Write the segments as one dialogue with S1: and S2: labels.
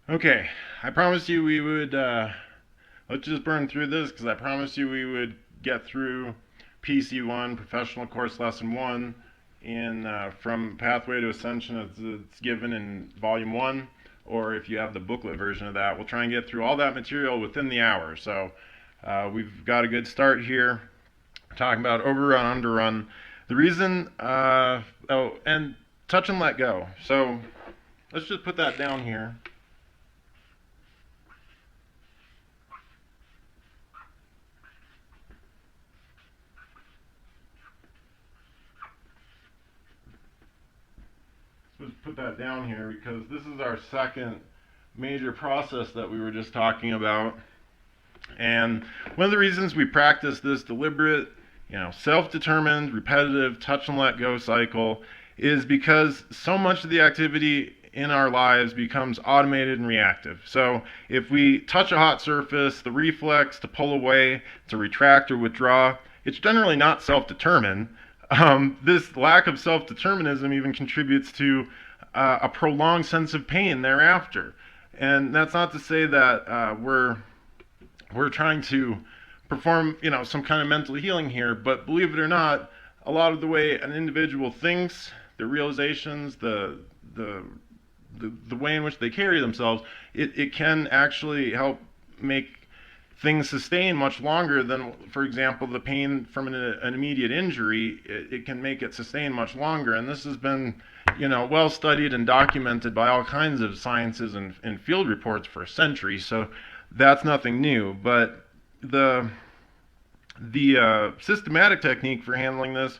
S1: Okay, I promised you we would, let's just burn through this because I promised you we would get through PC1, Professional Course Lesson 1, from Pathway to Ascension as it's given in Volume 1, or if you have the booklet version of that, we'll try and get through all that material within the hour. So we've got a good start here, talking about overrun, underrun. The reason, and touch and let go. So let's just put that down here. Let's put that down here because this is our second major process that we were just talking about. And one of the reasons we practice this deliberate, self-determined, repetitive touch and let go cycle is because so much of the activity in our lives becomes automated and reactive. So if we touch a hot surface, the reflex to pull away, to retract or withdraw, it's generally not self-determined. This lack of self-determinism even contributes to a prolonged sense of pain thereafter. And that's not to say that we're trying to perform, some kind of mental healing here, but believe it or not, a lot of the way an individual thinks, their realizations, the way in which they carry themselves, it can actually help make things sustain much longer than, for example, the pain from an immediate injury. It can make it sustain much longer, and this has been, well studied and documented by all kinds of sciences and field reports for centuries. So that's nothing new. But the systematic technique for handling this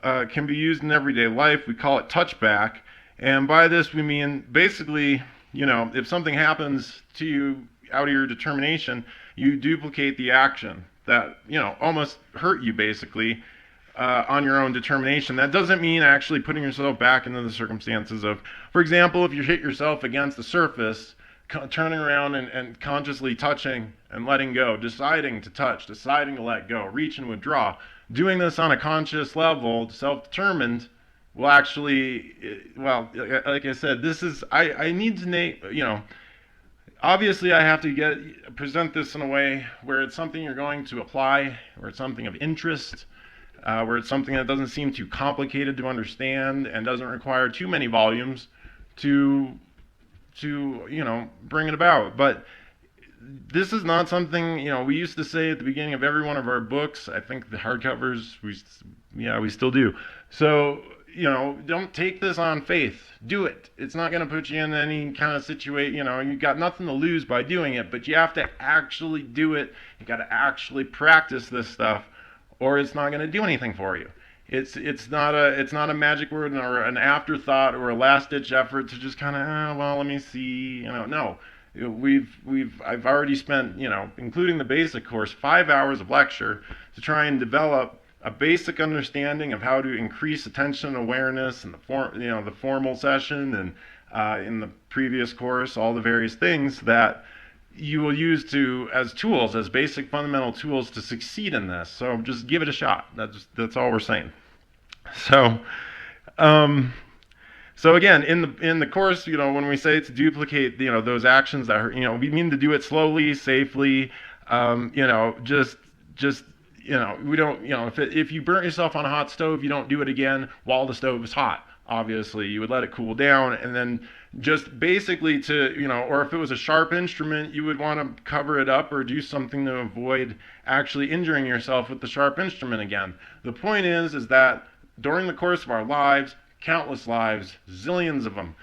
S1: can be used in everyday life. We call it touchback, and by this we mean basically, if something happens to you out of your determination, you duplicate the action that almost hurt you basically on your own determination. That doesn't mean actually putting yourself back into the circumstances of, for example, if you hit yourself against the surface, turning around and consciously touching and letting go, deciding to touch, deciding to let go, reach and withdraw. Doing this on a conscious level, self-determined, will actually, well, like I said, this is, I need to name, obviously I have to present this in a way where it's something you're going to apply, where it's something of interest, where it's something that doesn't seem too complicated to understand and doesn't require too many volumes to bring it about. But this is not something, we used to say at the beginning of every one of our books. I think the hardcovers, we still do. So, don't take this on faith. Do it. It's not going to put you in any kind of situation. You've got nothing to lose by doing it, but you have to actually do it. You got to actually practice this stuff, or it's not going to do anything for you. It's not a magic word or an afterthought or a last ditch effort to just kind of well, let me see. No. I've already spent, including the basic course, 5 hours of lecture to try and develop a basic understanding of how to increase attention awareness in the formal session and in the previous course, all the various things that you will use as tools, as basic fundamental tools to succeed in this. So just give it a shot. That's all we're saying. So, so again, in the course, when we say to duplicate, those actions that hurt, we mean to do it slowly, safely, just we don't, if you burnt yourself on a hot stove, you don't do it again while the stove is hot. Obviously, you would let it cool down, and then just basically or if it was a sharp instrument, you would want to cover it up or do something to avoid actually injuring yourself with the sharp instrument again. The point is that during the course of our lives, countless lives, zillions of them,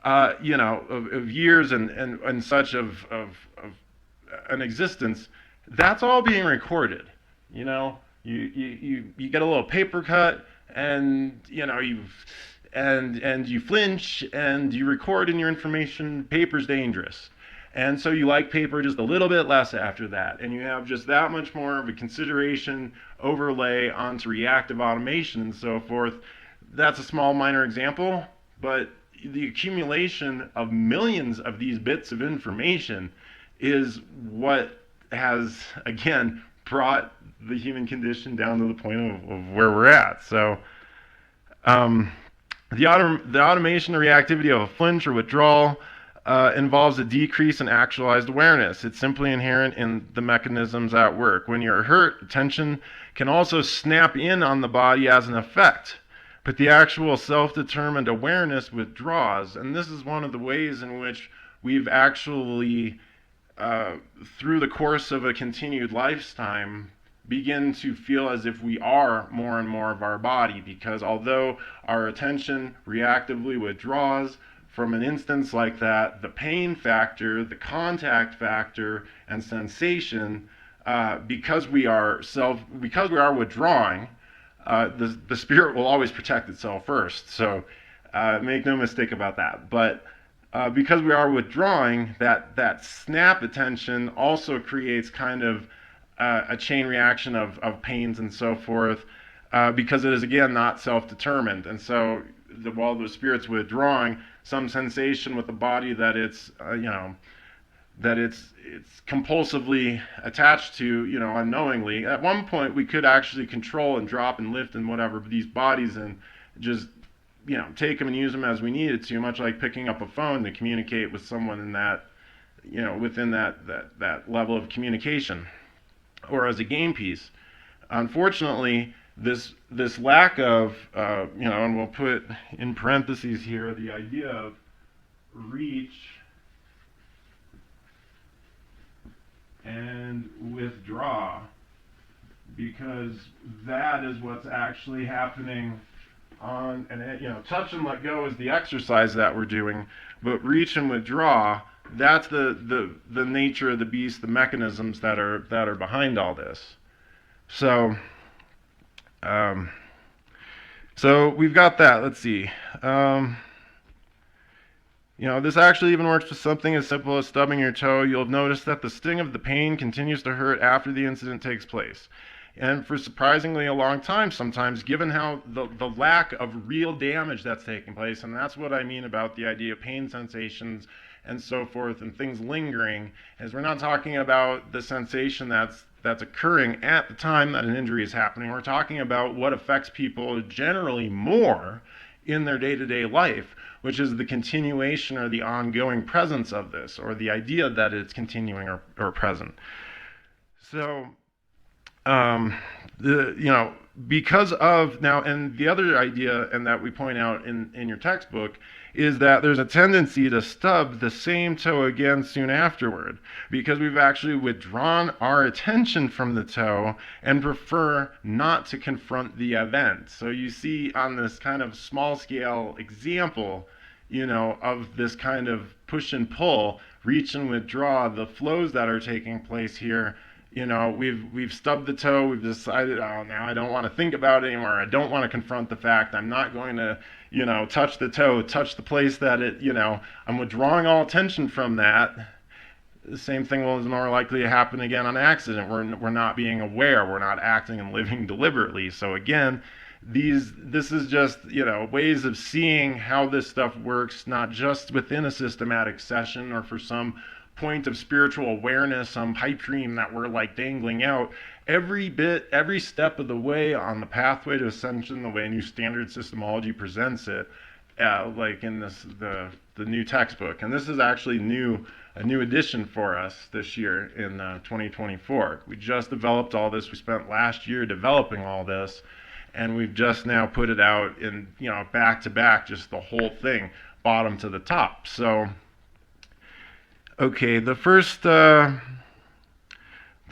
S1: of years and such of an existence, that's all being recorded. You get a little paper cut, and you flinch and you record in your information. Paper's dangerous, and so you like paper just a little bit less after that, and you have just that much more of a consideration overlay onto reactive automation and so forth. That's a small minor example, but the accumulation of millions of these bits of information is what has, again, brought the human condition down to the point of where we're at. So the automation or reactivity of a flinch or withdrawal, involves a decrease in actualized awareness. It's simply inherent in the mechanisms at work. When you're hurt, attention can also snap in on the body as an effect, but the actual self-determined awareness withdraws. And this is one of the ways in which we've actually, through the course of a continued lifetime, begin to feel as if we are more and more of our body, because although our attention reactively withdraws from an instance like that, the pain factor, the contact factor, and sensation, because we are withdrawing, the spirit will always protect itself first. So make no mistake about that. But because we are withdrawing, that snap attention also creates kind of a chain reaction of pains and so forth, because it is, again, not self-determined. And so while the spirit's withdrawing, some sensation with the body that it's that it's compulsively attached to, unknowingly. At one point, we could actually control and drop and lift and whatever these bodies and just take them and use them as we needed to, much like picking up a phone to communicate with someone in that, within that level of communication, or as a game piece. Unfortunately, this lack of, and we'll put in parentheses here the idea of reach and withdraw, because that is what's actually happening on, and touch and let go is the exercise that we're doing, but reach and withdraw, that's the nature of the beast, the mechanisms that are behind all this. So so we've got that. Let's see. This actually even works with something as simple as stubbing your toe. You'll have noticed that the sting of the pain continues to hurt after the incident takes place. And for surprisingly a long time sometimes, given how the lack of real damage that's taking place, and that's what I mean about the idea of pain sensations and so forth and things lingering, is we're not talking about the sensation that's occurring at the time that an injury is happening. We're talking about what affects people generally more in their day-to-day life, which is the continuation or the ongoing presence of this, or the idea that it's continuing or present. So, because of now, and the other idea, and that we point out in your textbook, is that there's a tendency to stub the same toe again soon afterward, because we've actually withdrawn our attention from the toe and prefer not to confront the event. So you see on this kind of small scale example, of this kind of push and pull, reach and withdraw, the flows that are taking place here. We've stubbed the toe, we've decided, now I don't want to think about it anymore, I don't want to confront the fact, I'm not going to, touch the toe, touch the place that it, I'm withdrawing all attention from that. The same thing is more likely to happen again on accident. We're not being aware, we're not acting and living deliberately. So again, this is just, ways of seeing how this stuff works, not just within a systematic session or for some point of spiritual awareness, some pipe dream that we're like dangling out. Every step of the way on the pathway to ascension, the way New Standard Systemology presents it, like in the new textbook. And this is actually a new edition for us this year in 2024. We just developed all this. We spent last year developing all this, and we've just now put it out in, back to back, just the whole thing, bottom to the top. So, okay, the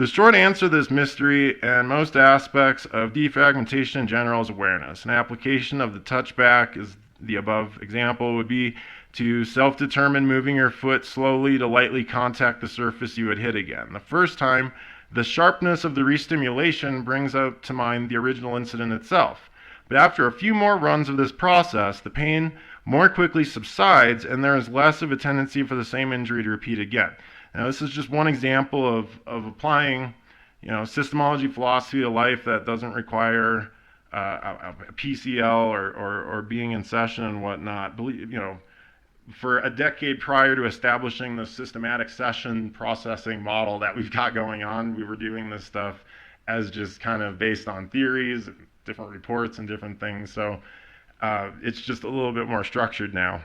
S1: short answer to this mystery and most aspects of defragmentation in general is awareness. An application of the touchback is the above example would be to self-determine moving your foot slowly to lightly contact the surface you would hit again. The first time, the sharpness of the restimulation brings out to mind the original incident itself. But after a few more runs of this process, the pain more quickly subsides and there is less of a tendency for the same injury to repeat again. Now, this is just one example of applying, systemology philosophy to life that doesn't require a PCL or being in session and whatnot. For a decade prior to establishing the systematic session processing model that we've got going on, we were doing this stuff as just kind of based on theories, different reports and different things. So it's just a little bit more structured now.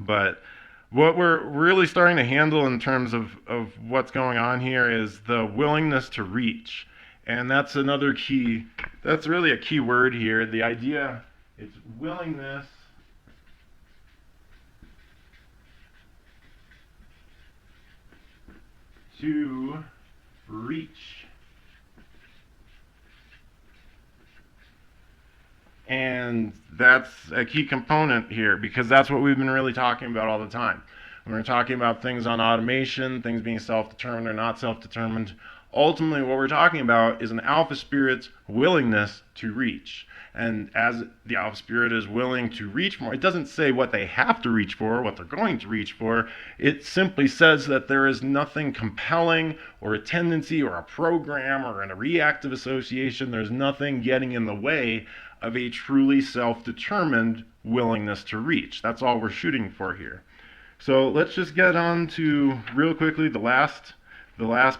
S1: But What we're really starting to handle in terms of what's going on here is the willingness to reach. And that's another key, that's really a key word here. The idea is willingness to reach. And that's a key component here, because that's what we've been really talking about all the time. When we're talking about things on automation, things being self-determined or not self-determined, ultimately what we're talking about is an alpha spirit's willingness to reach. And as the alpha spirit is willing to reach more, it doesn't say what they have to reach for, what they're going to reach for. It simply says that there is nothing compelling or a tendency or a program or a reactive association. There's nothing getting in the way of a truly self-determined willingness to reach. That's all we're shooting for here. So let's just get on to, real quickly, the last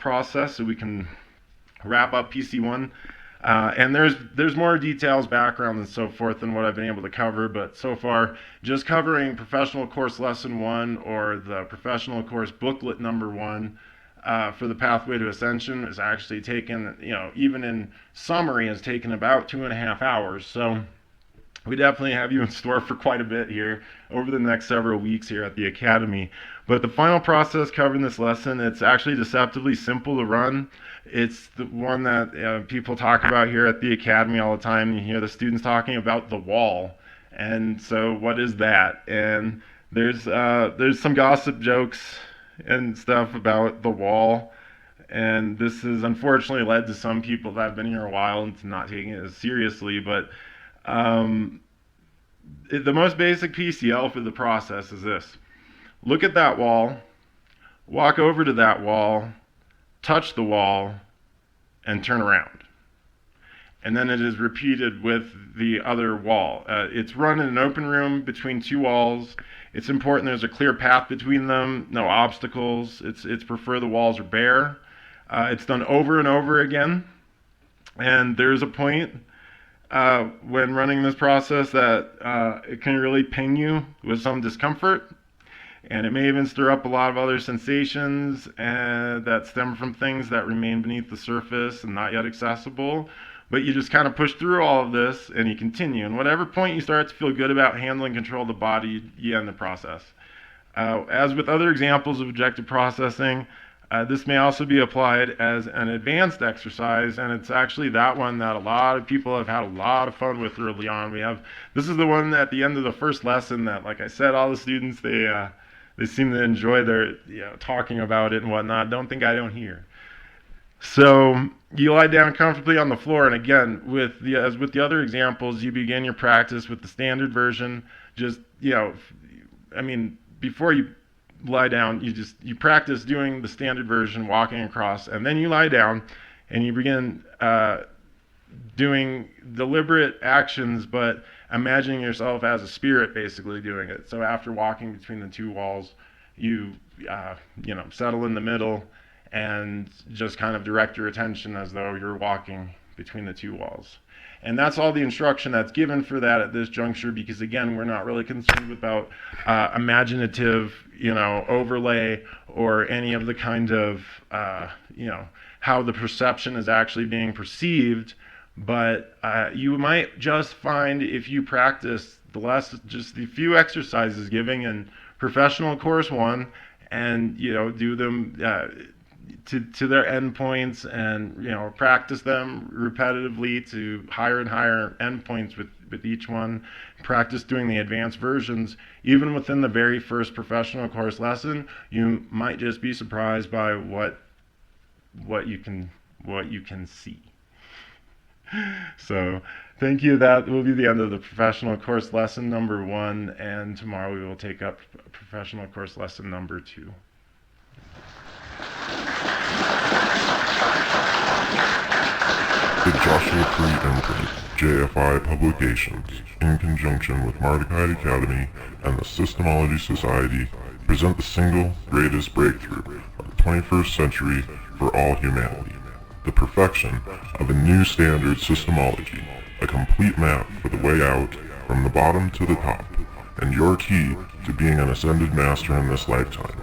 S1: process so we can wrap up PC1. And there's more details, background, and so forth than what I've been able to cover, but so far, just covering Professional Course Lesson 1 or the Professional Course Booklet number 1 for the Pathway to Ascension is actually taken, even in summary, has taken about 2.5 hours. So we definitely have you in store for quite a bit here over the next several weeks here at the Academy. But the final process covered in this lesson, it's actually deceptively simple to run. It's the one that people talk about here at the Academy all the time. You hear the students talking about the wall. And so what is that? And there's some gossip jokes and stuff about the wall, and this has unfortunately led to some people that have been here a while into not taking it as seriously, but the most basic PCL for the process is this. Look at that wall, walk over to that wall, touch the wall, and turn around. And then it is repeated with the other wall. It's run in an open room between two walls. It's important there's a clear path between them, no obstacles. It's prefer the walls are bare. It's done over and over again. And there's a point when running this process that it can really ping you with some discomfort. And it may even stir up a lot of other sensations that stem from things that remain beneath the surface and not yet accessible. But you just kind of push through all of this and you continue. And whatever point you start to feel good about handling control of the body, you end the process. As with other examples of objective processing, this may also be applied as an advanced exercise, and it's actually that one that a lot of people have had a lot of fun with early on. This is the one at the end of the first lesson that, like I said, all the students, they seem to enjoy their talking about it and whatnot. Don't think I don't hear. So you lie down comfortably on the floor, and again, as with the other examples, you begin your practice with the standard version. Just before you lie down, you practice doing the standard version, walking across, and then you lie down, and you begin doing deliberate actions, but imagining yourself as a spirit, basically doing it. So after walking between the two walls, you settle in the middle and just kind of direct your attention as though you're walking between the two walls. And that's all the instruction that's given for that at this juncture, because again, we're not really concerned about imaginative, overlay or any of the kind of, how the perception is actually being perceived. But you might just find, if you practice just the few exercises given in Professional Course 1 and, do them to their endpoints and practice them repetitively to higher and higher endpoints with each one. Practice doing the advanced versions. Even within the very first Professional Course lesson, you might just be surprised by what you can see. So thank you. That will be the end of the Professional Course lesson number 1, and tomorrow we will take up Professional Course lesson number 2.
S2: The Joshua Tree Imprint, JFI Publications, in conjunction with Mardukite Academy and the Systemology Society, present the single greatest breakthrough of the 21st century for all humanity, the perfection of a new standard systemology, a complete map for the way out from the bottom to the top, and your key to being an ascended master in this lifetime.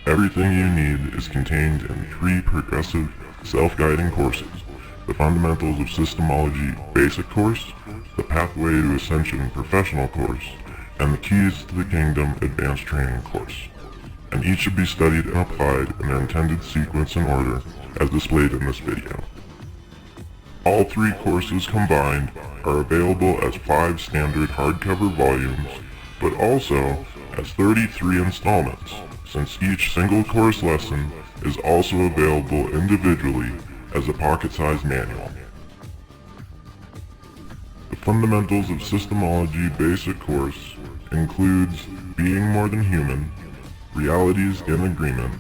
S2: Everything you need is contained in 3 progressive self-guiding courses: the Fundamentals of Systemology Basic Course, the Pathway to Ascension Professional Course, and the Keys to the Kingdom Advanced Training Course. And each should be studied and applied in their intended sequence and order as displayed in this video. All 3 courses combined are available as 5 standard hardcover volumes, but also as 33 installments, since each single course lesson is also available individually as a pocket-sized manual. The Fundamentals of Systemology Basic Course includes Being More Than Human, Realities in Agreement,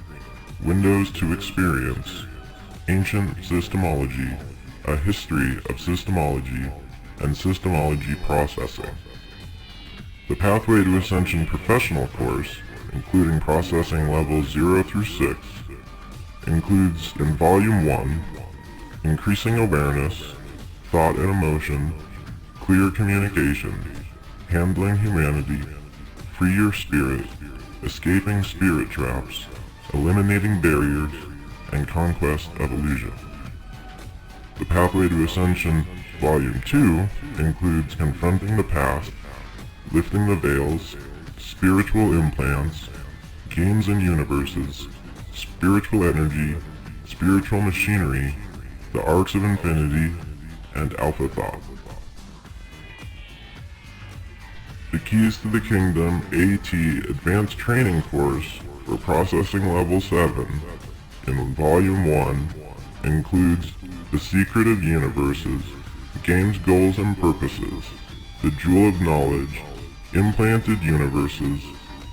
S2: Windows to Experience, Ancient Systemology, A History of Systemology, and Systemology Processing. The Pathway to Ascension Professional Course, including processing levels 0 through 6, includes in Volume 1, Increasing Awareness, Thought and Emotion, Clear Communication, Handling Humanity, Free Your Spirit, Escaping Spirit Traps, Eliminating Barriers, and Conquest of Illusion. The Pathway to Ascension Volume 2 includes Confronting the Past, Lifting the Veils, Spiritual Implants, Games and Universes, Spiritual Energy, Spiritual Machinery, The Arcs of Infinity, and Alpha Thought. The Keys to the Kingdom AT Advanced Training Course for Processing Level 7 in Volume 1 includes The Secret of Universes, Games, Goals, and Purposes, The Jewel of Knowledge, Implanted Universes,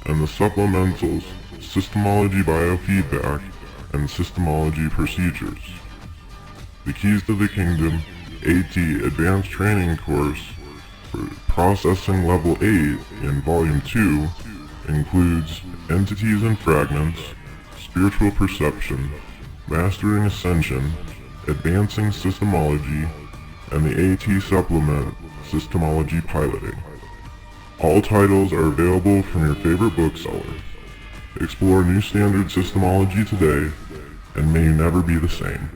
S2: and the Supplementals Systemology Biofeedback and Systemology Procedures. The Keys to the Kingdom AT Advanced Training Course for Processing Level 8 in Volume 2 includes Entities and Fragments, Spiritual Perception, Mastering Ascension, Advancing Systemology, and the AT Supplement Systemology Piloting. All titles are available from your favorite bookseller. Explore new standard systemology today, and may you never be the same.